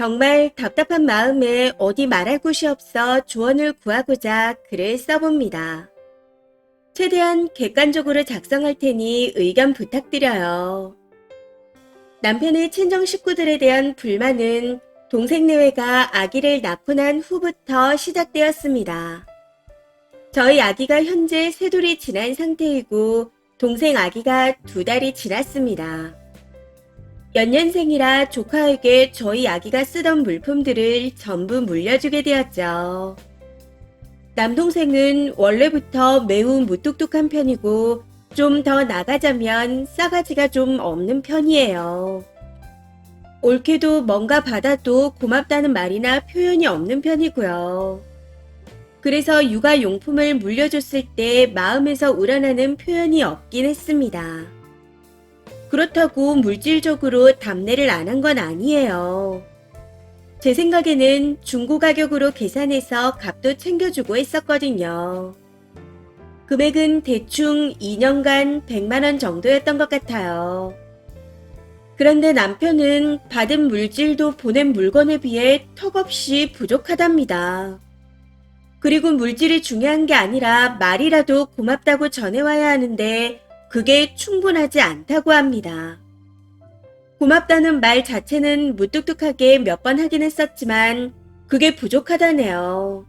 정말 답답한 마음에 어디 말할 곳이 없어 조언을 구하고자 글을 써봅니다. 최대한 객관적으로 작성할 테니 의견 부탁드려요. 남편의 친정 식구들에 대한 불만은 동생 내외가 아기를 낳고 난 후부터 시작되었습니다. 저희 아기가 현재 3돌이 지난 상태이고 동생 아기가 2달이 지났습니다. 연년생이라 조카에게 저희 아기가 쓰던 물품들을 전부 물려주게 되었죠. 남동생은 원래부터 매우 무뚝뚝한 편이고 좀 더 나가자면 싸가지가 좀 없는 편이에요. 옳게도 뭔가 받아도 고맙다는 말이나 표현이 없는 편이고요. 그래서 육아용품을 물려줬을 때 마음에서 우러나는 표현이 없긴 했습니다. 그렇다고 물질적으로 답례를 안 한 건 아니에요. 제 생각에는 중고 가격으로 계산해서 값도 챙겨주고 했었거든요. 금액은 대충 2년간 100만 원 정도였던 것 같아요. 그런데 남편은 받은 물질도 보낸 물건에 비해 턱없이 부족하답니다. 그리고 물질이 중요한 게 아니라 말이라도 고맙다고 전해와야 하는데 그게 충분하지 않다고 합니다. 고맙다는 말 자체는 무뚝뚝하게 몇 번 하긴 했었지만 그게 부족하다네요.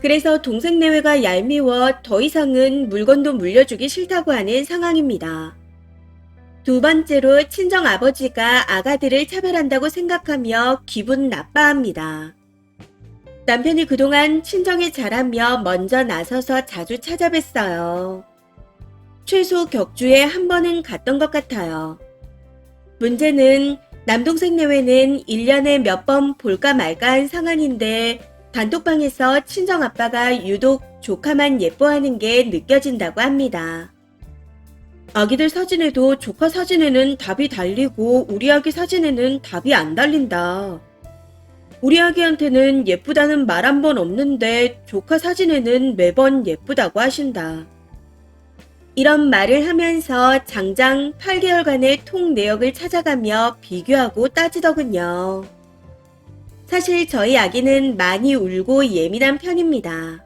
그래서 동생 내외가 얄미워 더 이상은 물건도 물려주기 싫다고 하는 상황입니다. 두 번째로 친정 아버지가 아가들을 차별한다고 생각하며 기분 나빠합니다. 남편이 그동안 친정에 잘하며 먼저 나서서 자주 찾아뵀어요. 최소 격주에 한 번은 갔던 것 같아요. 문제는 남동생 내외는 1년에 몇 번 볼까 말까 한 상황인데 단톡방에서 친정아빠가 유독 조카만 예뻐하는 게 느껴진다고 합니다. 아기들 사진에도 조카 사진에는 답이 달리고 우리 아기 사진에는 답이 안 달린다. 우리 아기한테는 예쁘다는 말 한 번 없는데 조카 사진에는 매번 예쁘다고 하신다. 이런 말을 하면서 장장 8개월간의 통 내역을 찾아가며 비교하고 따지더군요. 사실 저희 아기는 많이 울고 예민한 편입니다.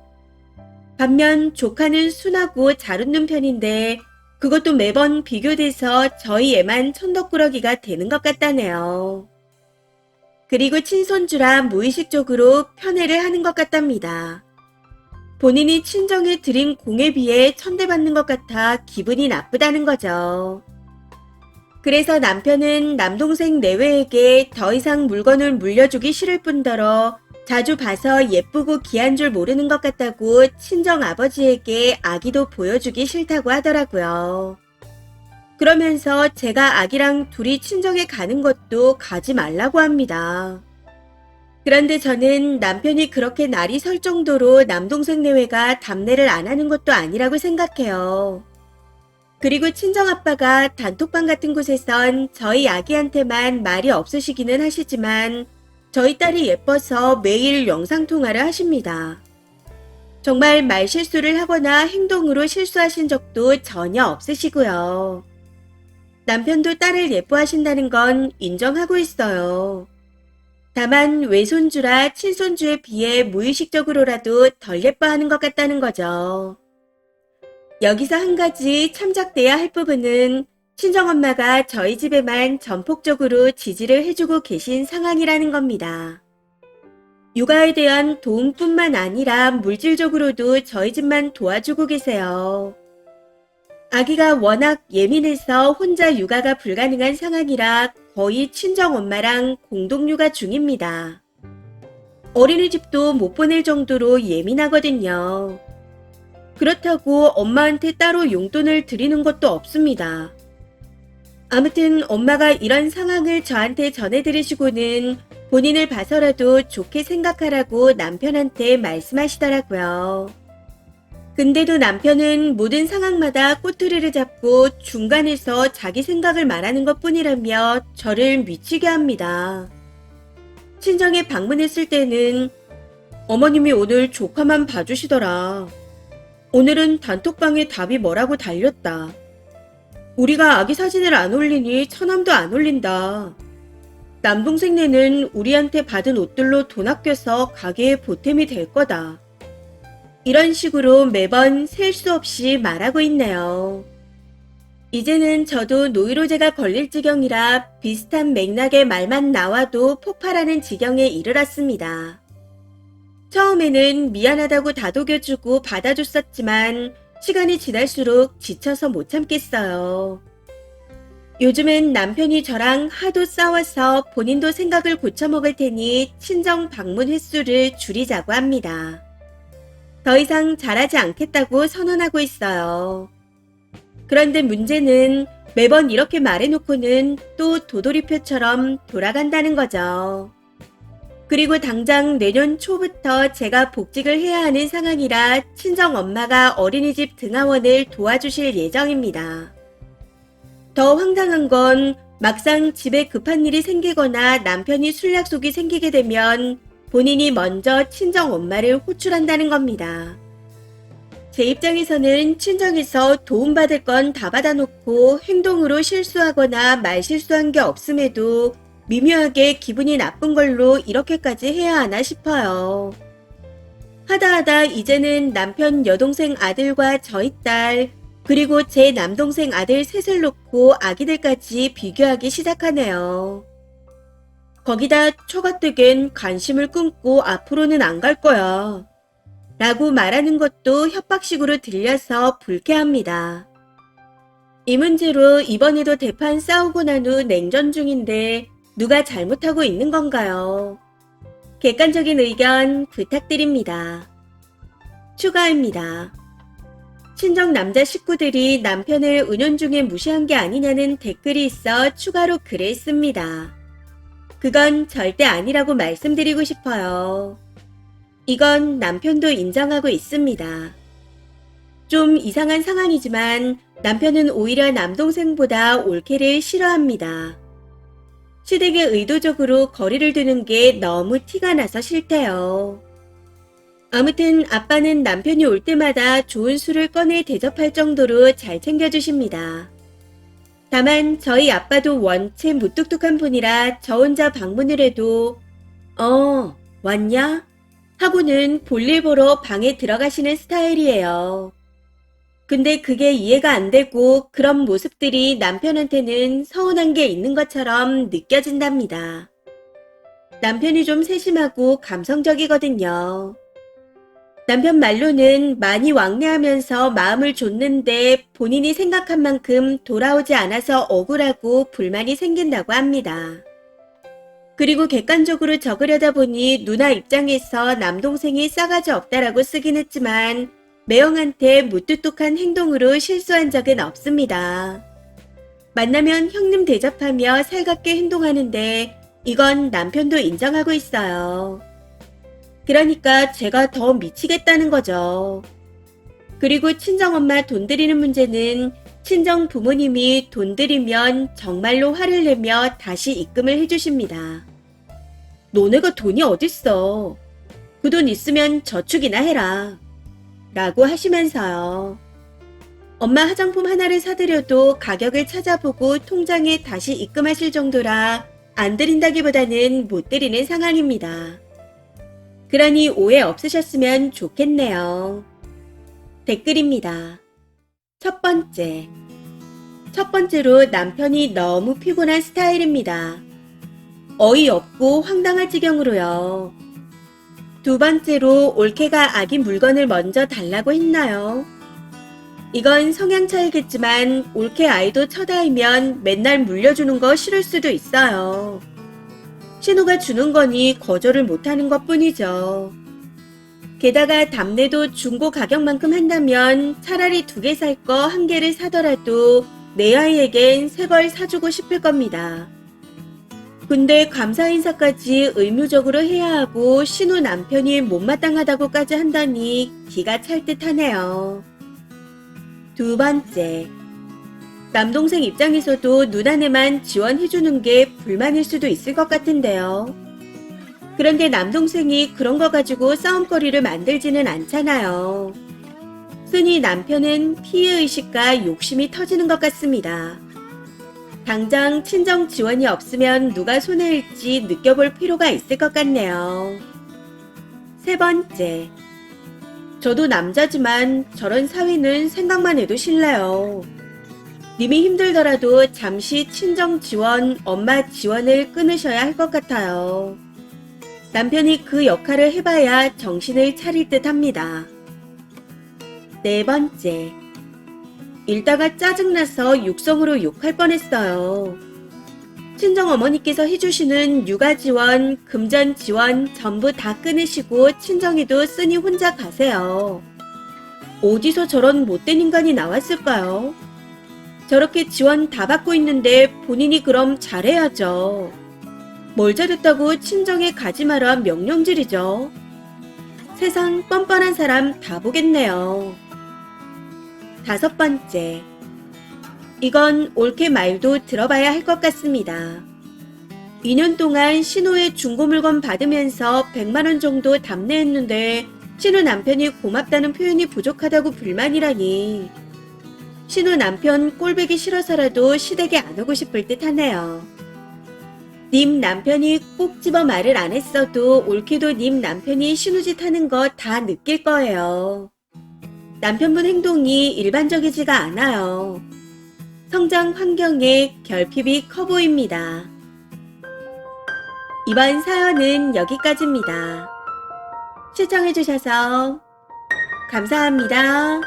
반면 조카는 순하고 잘 웃는 편인데 그것도 매번 비교돼서 저희 애만 천덕꾸러기가 되는 것 같다네요. 그리고 친손주라 무의식적으로 편애를 하는 것 같답니다. 본인이 친정에 들인 공에 비해 천대받는 것 같아 기분이 나쁘다는 거죠. 그래서 남편은 남동생 내외에게 더 이상 물건을 물려주기 싫을 뿐더러 자주 봐서 예쁘고 귀한 줄 모르는 것 같다고 친정 아버지에게 아기도 보여주기 싫다고 하더라고요. 그러면서 제가 아기랑 둘이 친정에 가는 것도 가지 말라고 합니다. 그런데 저는 남편이 그렇게 날이 설 정도로 남동생 내외가 답례를 안 하는 것도 아니라고 생각해요. 그리고 친정아빠가 단톡방 같은 곳에선 저희 아기한테만 말이 없으시기는 하시지만 저희 딸이 예뻐서 매일 영상통화를 하십니다. 정말 말실수를 하거나 행동으로 실수하신 적도 전혀 없으시고요. 남편도 딸을 예뻐하신다는 건 인정하고 있어요. 다만 외손주라 친손주에 비해 무의식적으로라도 덜 예뻐하는 것 같다는 거죠. 여기서 한 가지 참작돼야 할 부분은 친정엄마가 저희 집에만 전폭적으로 지지를 해주고 계신 상황이라는 겁니다. 육아에 대한 도움뿐만 아니라 물질적으로도 저희 집만 도와주고 계세요. 아기가 워낙 예민해서 혼자 육아가 불가능한 상황이라 거의 친정엄마랑 공동육아 중입니다. 어린이집도 못 보낼 정도로 예민하거든요. 그렇다고 엄마한테 따로 용돈을 드리는 것도 없습니다. 아무튼 엄마가 이런 상황을 저한테 전해드리시고는 본인을 봐서라도 좋게 생각하라고 남편한테 말씀하시더라고요. 근데도 남편은 모든 상황마다 꼬투리를 잡고 중간에서 자기 생각을 말하는 것뿐이라며 저를 미치게 합니다. 친정에 방문했을 때는 어머님이 오늘 조카만 봐주시더라. 오늘은 단톡방에 답이 뭐라고 달렸다. 우리가 아기 사진을 안 올리니 처남도 안 올린다. 남동생네는 우리한테 받은 옷들로 돈 아껴서 가게에 보탬이 될 거다. 이런 식으로 매번 셀 수 없이 말하고 있네요. 이제는 저도 노이로제가 걸릴 지경이라 비슷한 맥락의 말만 나와도 폭발하는 지경에 이르렀습니다. 처음에는 미안하다고 다독여주고 받아줬었지만 시간이 지날수록 지쳐서 못 참겠어요. 요즘엔 남편이 저랑 하도 싸워서 본인도 생각을 고쳐먹을 테니 친정 방문 횟수를 줄이자고 합니다. 더 이상 잘하지 않겠다고 선언하고 있어요. 그런데 문제는 매번 이렇게 말해놓고는 또 도돌이표처럼 돌아간다는 거죠. 그리고 당장 내년 초부터 제가 복직을 해야 하는 상황이라 친정 엄마가 어린이집 등하원을 도와주실 예정입니다. 더 황당한 건 막상 집에 급한 일이 생기거나 남편이 술 약속이 생기게 되면 본인이 먼저 친정 엄마를 호출한다는 겁니다. 제 입장에서는 친정에서 도움받을 건 다 받아놓고 행동으로 실수하거나 말 실수한 게 없음에도 미묘하게 기분이 나쁜 걸로 이렇게까지 해야 하나 싶어요. 하다 이제는 남편 여동생 아들과 저희 딸 그리고 제 남동생 아들 셋을 놓고 아기들까지 비교하기 시작하네요. 거기다 처가댁엔 관심을 끊고 앞으로는 안 갈 거야. 라고 말하는 것도 협박식으로 들려서 불쾌합니다. 이 문제로 이번에도 대판 싸우고 난 후 냉전 중인데 누가 잘못하고 있는 건가요? 객관적인 의견 부탁드립니다. 추가입니다. 친정 남자 식구들이 남편을 은연중에 무시한 게 아니냐는 댓글이 있어 추가로 글을 씁니다. 그건 절대 아니라고 말씀드리고 싶어요. 이건 남편도 인정하고 있습니다. 좀 이상한 상황이지만 남편은 오히려 남동생보다 올케를 싫어합니다. 시댁에 의도적으로 거리를 두는 게 너무 티가 나서 싫대요. 아무튼 아빠는 남편이 올 때마다 좋은 술을 꺼내 대접할 정도로 잘 챙겨주십니다. 다만 저희 아빠도 원체 무뚝뚝한 분이라 저 혼자 방문을 해도 왔냐? 하고는 볼일 보러 방에 들어가시는 스타일이에요. 근데 그게 이해가 안 되고 그런 모습들이 남편한테는 서운한 게 있는 것처럼 느껴진답니다. 남편이 좀 세심하고 감성적이거든요. 남편 말로는 많이 왕래하면서 마음을 줬는데 본인이 생각한 만큼 돌아오지 않아서 억울하고 불만이 생긴다고 합니다. 그리고 객관적으로 적으려다 보니 누나 입장에서 남동생이 싸가지 없다라고 쓰긴 했지만 매형한테 무뚝뚝한 행동으로 실수한 적은 없습니다. 만나면 형님 대접하며 살갑게 행동하는데 이건 남편도 인정하고 있어요. 그러니까 제가 더 미치겠다는 거죠. 그리고 친정엄마 돈 들이는 문제는 친정 부모님이 돈 들이면 정말로 화를 내며 다시 입금을 해주십니다. 너네가 돈이 어딨어. 그 돈 있으면 저축이나 해라. 라고 하시면서요. 엄마 화장품 하나를 사드려도 가격을 찾아보고 통장에 다시 입금하실 정도라 안 드린다기보다는 못 드리는 상황입니다. 그러니 오해 없으셨으면 좋겠네요. 댓글입니다. 첫 번째로 남편이 너무 피곤한 스타일입니다. 어이없고 황당할 지경으로요. 두 번째로 올케가 아기 물건을 먼저 달라고 했나요? 이건 성향 차이겠지만 올케 아이도 첫아이면 맨날 물려주는 거 싫을 수도 있어요. 신호가 주는 거니 거절을 못하는 것 뿐이죠. 게다가 답례도 중고 가격만큼 한다면 차라리 2개 살 거 1개를 사더라도 내 아이에겐 새 걸 사주고 싶을 겁니다. 근데 감사 인사까지 의무적으로 해야 하고 신우 남편이 못마땅하다고까지 한다니 기가 찰 듯하네요. 두 번째, 남동생 입장에서도 누나네만 지원해주는 게 불만일 수도 있을 것 같은데요. 그런데 남동생이 그런 거 가지고 싸움거리를 만들지는 않잖아요. 흔히 남편은 피해의식과 욕심이 터지는 것 같습니다. 당장 친정 지원이 없으면 누가 손해일지 느껴볼 필요가 있을 것 같네요. 세 번째, 저도 남자지만 저런 사위는 생각만 해도 싫네요. 님이 힘들더라도 잠시 친정 지원, 엄마 지원을 끊으셔야 할 것 같아요. 남편이 그 역할을 해봐야 정신을 차릴 듯 합니다. 네 번째, 읽다가 짜증나서 육성으로 욕할 뻔했어요. 친정어머니께서 해주시는 육아 지원, 금전 지원 전부 다 끊으시고 친정에도 쓰니 혼자 가세요. 어디서 저런 못된 인간이 나왔을까요? 저렇게 지원 다 받고 있는데 본인이 그럼 잘해야죠. 뭘 잘했다고 친정에 가지 마라 명령질이죠. 세상 뻔뻔한 사람 다 보겠네요. 다섯 번째, 이건 옳게 말도 들어봐야 할 것 같습니다. 2년 동안 신호의 중고 물건 받으면서 100만 원 정도 답례했는데 신우 남편이 고맙다는 표현이 부족하다고 불만이라니. 신우 남편 꼴보기 싫어서라도 시댁에 안 오고 싶을 듯 하네요. 님 남편이 꼭 집어 말을 안 했어도 옳게도 님 남편이 신우짓 하는 거 다 느낄 거예요. 남편분 행동이 일반적이지가 않아요. 성장 환경에 결핍이 커 보입니다. 이번 사연은 여기까지입니다. 시청해주셔서 감사합니다.